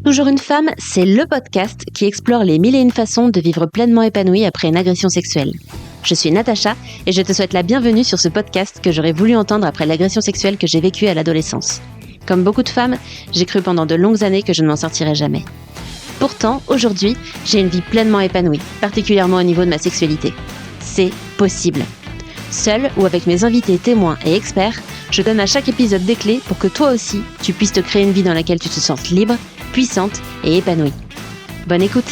Toujours une femme, c'est le podcast qui explore les mille et une façons de vivre pleinement épanouie après une agression sexuelle. Je suis Natacha et je te souhaite la bienvenue sur ce podcast que j'aurais voulu entendre après l'agression sexuelle que j'ai vécue à l'adolescence. Comme beaucoup de femmes, j'ai cru pendant de longues années que je ne m'en sortirais jamais. Pourtant, aujourd'hui, j'ai une vie pleinement épanouie, particulièrement au niveau de ma sexualité. C'est possible. Seule ou avec mes invités témoins et experts, je donne à chaque épisode des clés pour que toi aussi, tu puisses te créer une vie dans laquelle tu te sentes libre, puissante et épanouie. Bonne écoute.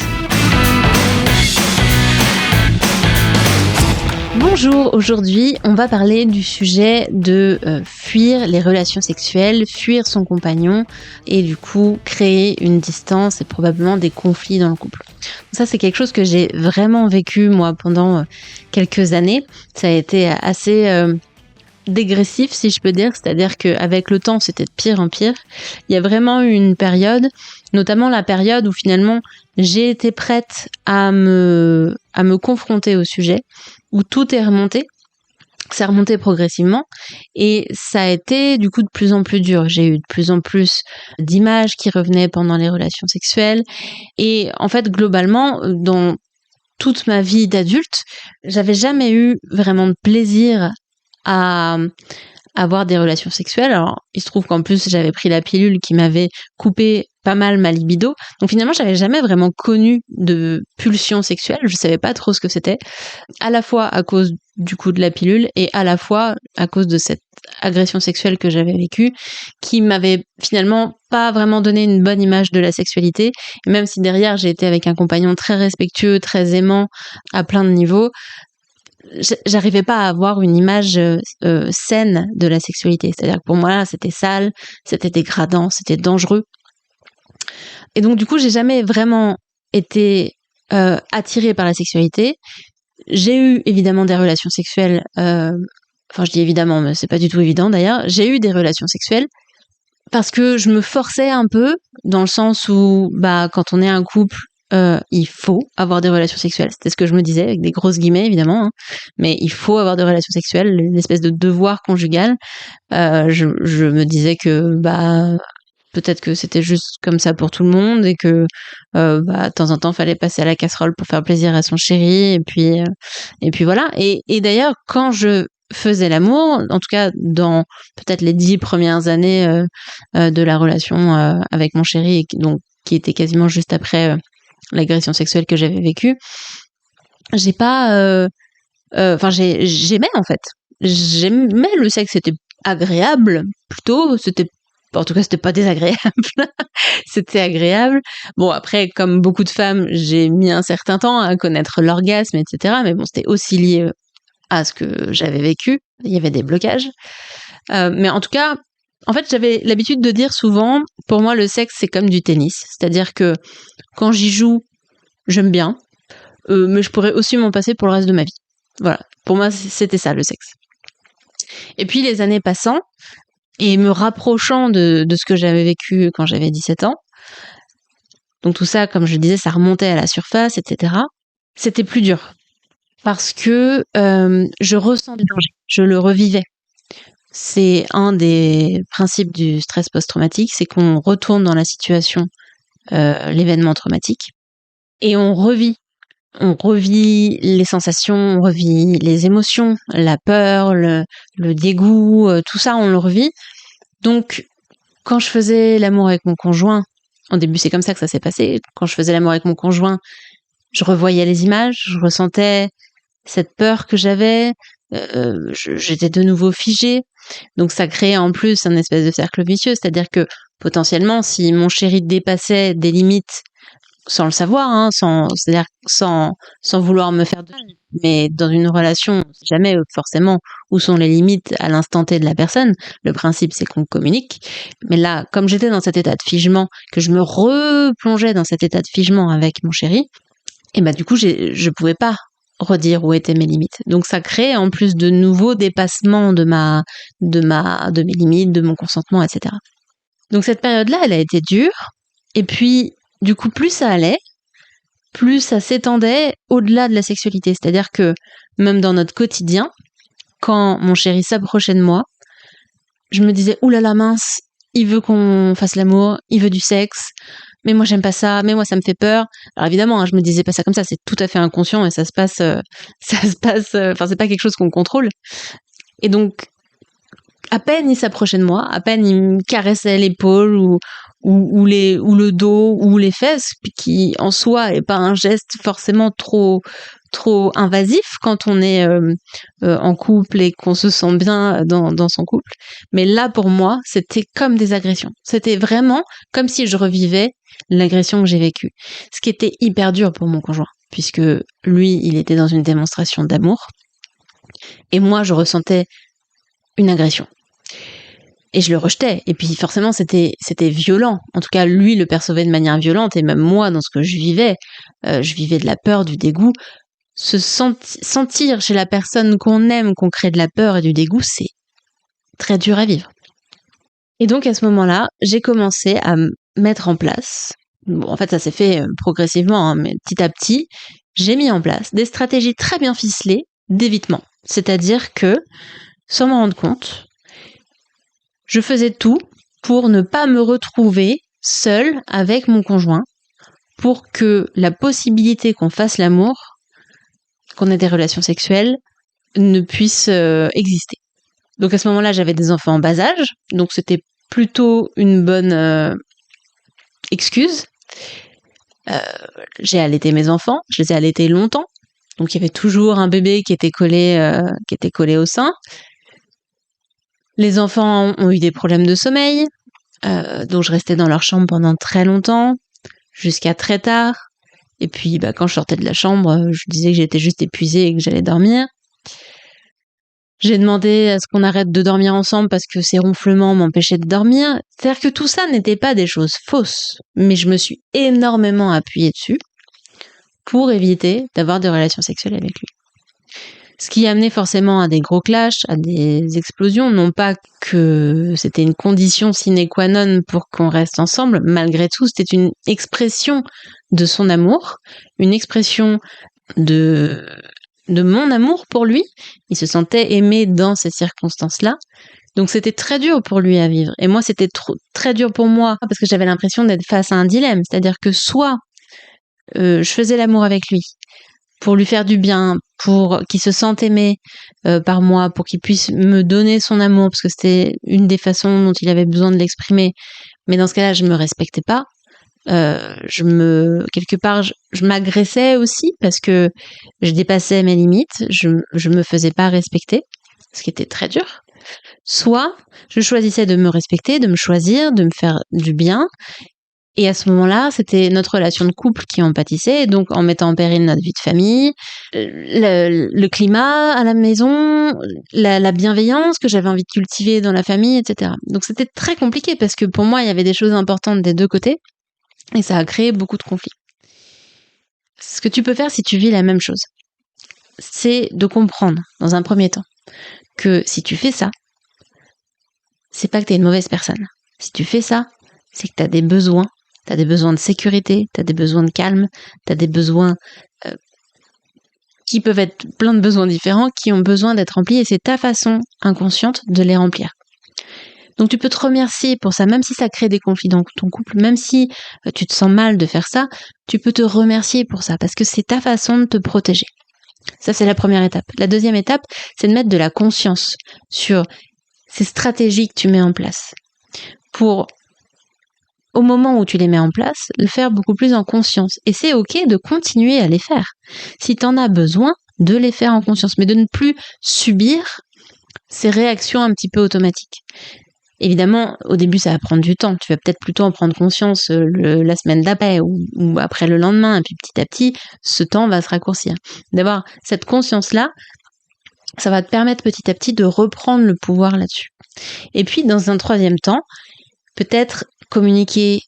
Bonjour, aujourd'hui on va parler du sujet de fuir les relations sexuelles, fuir son compagnon et du coup créer une distance et probablement des conflits dans le couple. Ça c'est quelque chose que j'ai vraiment vécu moi pendant quelques années. Ça a été assez dégressif si je peux dire, c'est-à-dire qu'avec le temps c'était de pire en pire. Il y a vraiment eu une période, notamment la période où finalement j'ai été prête à me confronter au sujet, où tout est remonté. Ça remonté progressivement et ça a été du coup de plus en plus dur. J'ai eu de plus en plus d'images qui revenaient pendant les relations sexuelles et en fait globalement dans toute ma vie d'adulte, j'avais jamais eu vraiment de plaisir à avoir des relations sexuelles. Alors, il se trouve qu'en plus, j'avais pris la pilule qui m'avait coupé pas mal ma libido. Donc finalement, j'avais jamais vraiment connu de pulsion sexuelle. Je savais pas trop ce que c'était. À la fois à cause du coup de la pilule et à la fois à cause de cette agression sexuelle que j'avais vécue qui m'avait finalement pas vraiment donné une bonne image de la sexualité. Et même si derrière, j'ai été avec un compagnon très respectueux, très aimant à plein de niveaux, j'arrivais pas à avoir une image saine de la sexualité. C'est-à-dire que pour moi, là, c'était sale, c'était dégradant, c'était dangereux. Et donc, du coup, j'ai jamais vraiment été attirée par la sexualité. J'ai eu évidemment des relations sexuelles. Enfin, je dis évidemment, mais c'est pas du tout évident d'ailleurs. J'ai eu des relations sexuelles parce que je me forçais un peu, dans le sens où, quand on est un couple, il faut avoir des relations sexuelles. C'était ce que je me disais, avec des grosses guillemets, évidemment. Hein. Mais il faut avoir des relations sexuelles, une espèce de devoir conjugal. Je me disais que, peut-être que c'était juste comme ça pour tout le monde et que, de temps en temps, fallait passer à la casserole pour faire plaisir à son chéri. Et puis voilà. Et d'ailleurs, quand je faisais l'amour, en tout cas dans peut-être les 10 premières années de la relation avec mon chéri, et donc qui était quasiment juste après l'agression sexuelle que j'avais vécue, j'aimais en fait. J'aimais le sexe, c'était agréable plutôt, en tout cas c'était pas désagréable, c'était agréable. Bon après, comme beaucoup de femmes, j'ai mis un certain temps à connaître l'orgasme, etc. Mais bon, c'était aussi lié à ce que j'avais vécu, il y avait des blocages. Mais en tout cas, en fait, j'avais l'habitude de dire souvent, pour moi, le sexe, c'est comme du tennis. C'est-à-dire que quand j'y joue, j'aime bien, mais je pourrais aussi m'en passer pour le reste de ma vie. Voilà, pour moi, c'était ça, le sexe. Et puis, les années passant, et me rapprochant de ce que j'avais vécu quand j'avais 17 ans, donc tout ça, comme je le disais, ça remontait à la surface, etc., c'était plus dur. Parce que je ressens du danger, je le revivais. C'est un des principes du stress post-traumatique, c'est qu'on retourne dans la situation, l'événement traumatique, et on revit les sensations, on revit les émotions, la peur, le dégoût, tout ça, on le revit. Donc, quand je faisais l'amour avec mon conjoint, au début c'est comme ça que ça s'est passé, quand je faisais l'amour avec mon conjoint, je revoyais les images, je ressentais cette peur que j'avais, j'étais de nouveau figée. Donc ça créait en plus un espèce de cercle vicieux, c'est-à-dire que potentiellement, si mon chéri dépassait des limites sans le savoir, hein, c'est-à-dire sans vouloir me faire de mal, mais dans une relation, on sait jamais forcément où sont les limites à l'instant T de la personne. Le principe, c'est qu'on communique. Mais là, comme j'étais dans cet état de figement, que je me replongeais dans cet état de figement avec mon chéri, et du coup, je pouvais pas redire où étaient mes limites. Donc ça crée en plus de nouveaux dépassements de mes limites, de mon consentement, etc. Donc cette période-là, elle a été dure. Et puis, du coup, plus ça allait, plus ça s'étendait au-delà de la sexualité. C'est-à-dire que même dans notre quotidien, quand mon chéri s'approchait de moi, je me disais, oulala mince, il veut qu'on fasse l'amour, il veut du sexe, mais moi j'aime pas ça, mais moi ça me fait peur. Alors évidemment, hein, je me disais pas ça comme ça, c'est tout à fait inconscient et ça se passe, enfin c'est pas quelque chose qu'on contrôle. Et donc, à peine il s'approchait de moi, à peine il me caressait l'épaule ou le dos ou les fesses, qui en soi est pas un geste forcément trop invasif quand on est en couple et qu'on se sent bien dans son couple. Mais là, pour moi, c'était comme des agressions. C'était vraiment comme si je revivais l'agression que j'ai vécue. Ce qui était hyper dur pour mon conjoint, puisque lui, il était dans une démonstration d'amour. Et moi, je ressentais une agression. Et je le rejetais. Et puis forcément, c'était violent. En tout cas, lui le percevait de manière violente. Et même moi, dans ce que je vivais de la peur, du dégoût. Sentir chez la personne qu'on aime qu'on crée de la peur et du dégoût, c'est très dur à vivre. Et donc à ce moment-là, j'ai commencé à mettre en place, bon, en fait ça s'est fait progressivement, hein, mais petit à petit, j'ai mis en place des stratégies très bien ficelées d'évitement. C'est-à-dire que, sans m'en rendre compte, je faisais tout pour ne pas me retrouver seule avec mon conjoint, pour que la possibilité qu'on fasse l'amour, qu'on ait des relations sexuelles, ne puisse exister. Donc à ce moment-là, j'avais des enfants en bas âge, donc c'était plutôt une bonne excuse. J'ai allaité mes enfants, je les ai allaités longtemps, donc il y avait toujours un bébé qui était collé au sein. Les enfants ont eu des problèmes de sommeil, donc je restais dans leur chambre pendant très longtemps, jusqu'à très tard. Et puis quand je sortais de la chambre, je disais que j'étais juste épuisée et que j'allais dormir. J'ai demandé à ce qu'on arrête de dormir ensemble parce que ces ronflements m'empêchaient de dormir. C'est-à-dire que tout ça n'était pas des choses fausses, mais je me suis énormément appuyée dessus pour éviter d'avoir des relations sexuelles avec lui. Ce qui a amené forcément à des gros clashs, à des explosions. Non pas que c'était une condition sine qua non pour qu'on reste ensemble, malgré tout, c'était une expression de son amour, une expression de mon amour pour lui. Il se sentait aimé dans ces circonstances-là. Donc c'était très dur pour lui à vivre. Et moi, c'était très dur pour moi parce que j'avais l'impression d'être face à un dilemme. C'est-à-dire que soit je faisais l'amour avec lui pour lui faire du bien, pour qu'il se sente aimé par moi, pour qu'il puisse me donner son amour, parce que c'était une des façons dont il avait besoin de l'exprimer. Mais dans ce cas-là, je me respectais pas. Quelque part, je m'agressais aussi parce que je dépassais mes limites, je me faisais pas respecter, ce qui était très dur. Soit je choisissais de me respecter, de me choisir, de me faire du bien. Et à ce moment-là, c'était notre relation de couple qui en pâtissait, donc en mettant en péril notre vie de famille, le climat à la maison, la bienveillance que j'avais envie de cultiver dans la famille, etc. Donc c'était très compliqué parce que pour moi, il y avait des choses importantes des deux côtés et ça a créé beaucoup de conflits. Ce que tu peux faire si tu vis la même chose, c'est de comprendre, dans un premier temps, que si tu fais ça, c'est pas que t'es une mauvaise personne. Si tu fais ça, c'est que t'as des besoins. T'as des besoins de sécurité, t'as des besoins de calme, t'as des besoins qui peuvent être plein de besoins différents, qui ont besoin d'être remplis, et c'est ta façon inconsciente de les remplir. Donc tu peux te remercier pour ça, même si ça crée des conflits dans ton couple, même si tu te sens mal de faire ça, tu peux te remercier pour ça, parce que c'est ta façon de te protéger. Ça, c'est la première étape. La deuxième étape, c'est de mettre de la conscience sur ces stratégies que tu mets en place pour, au moment où tu les mets en place, le faire beaucoup plus en conscience. Et c'est ok de continuer à les faire. Si tu en as besoin, de les faire en conscience, mais de ne plus subir ces réactions un petit peu automatiques. Évidemment, au début, ça va prendre du temps. Tu vas peut-être plutôt en prendre conscience la semaine d'après ou après le lendemain. Et puis petit à petit, ce temps va se raccourcir. D'avoir cette conscience-là, ça va te permettre petit à petit de reprendre le pouvoir là-dessus. Et puis, dans un troisième temps, peut-être communiquer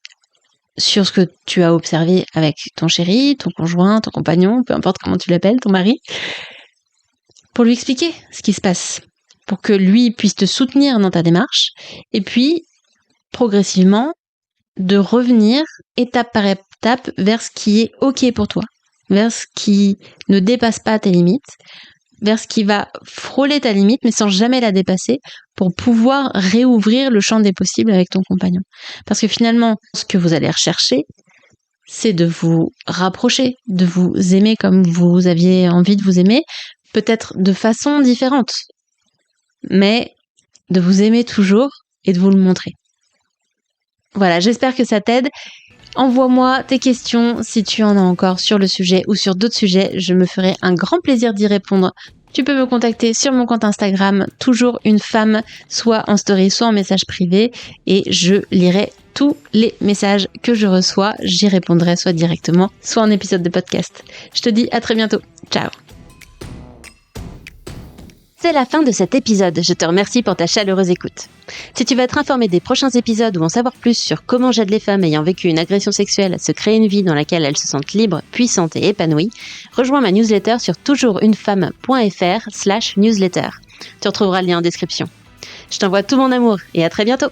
sur ce que tu as observé avec ton chéri, ton conjoint, ton compagnon, peu importe comment tu l'appelles, ton mari, pour lui expliquer ce qui se passe, pour que lui puisse te soutenir dans ta démarche, et puis, progressivement, de revenir étape par étape vers ce qui est ok pour toi, vers ce qui ne dépasse pas tes limites, vers ce qui va frôler ta limite, mais sans jamais la dépasser, pour pouvoir réouvrir le champ des possibles avec ton compagnon. Parce que finalement, ce que vous allez rechercher, c'est de vous rapprocher, de vous aimer comme vous aviez envie de vous aimer, peut-être de façon différente, mais de vous aimer toujours et de vous le montrer. Voilà, j'espère que ça t'aide. Envoie-moi tes questions si tu en as encore sur le sujet ou sur d'autres sujets. Je me ferai un grand plaisir d'y répondre. Tu peux me contacter sur mon compte Instagram, toujours une femme, soit en story, soit en message privé, et je lirai tous les messages que je reçois. J'y répondrai soit directement, soit en épisode de podcast. Je te dis à très bientôt. Ciao. C'est la fin de cet épisode. Je te remercie pour ta chaleureuse écoute. Si tu veux être informé des prochains épisodes ou en savoir plus sur comment j'aide les femmes ayant vécu une agression sexuelle à se créer une vie dans laquelle elles se sentent libres, puissantes et épanouies, rejoins ma newsletter sur toujoursunefemme.fr/newsletter. Tu retrouveras le lien en description. Je t'envoie tout mon amour et à très bientôt.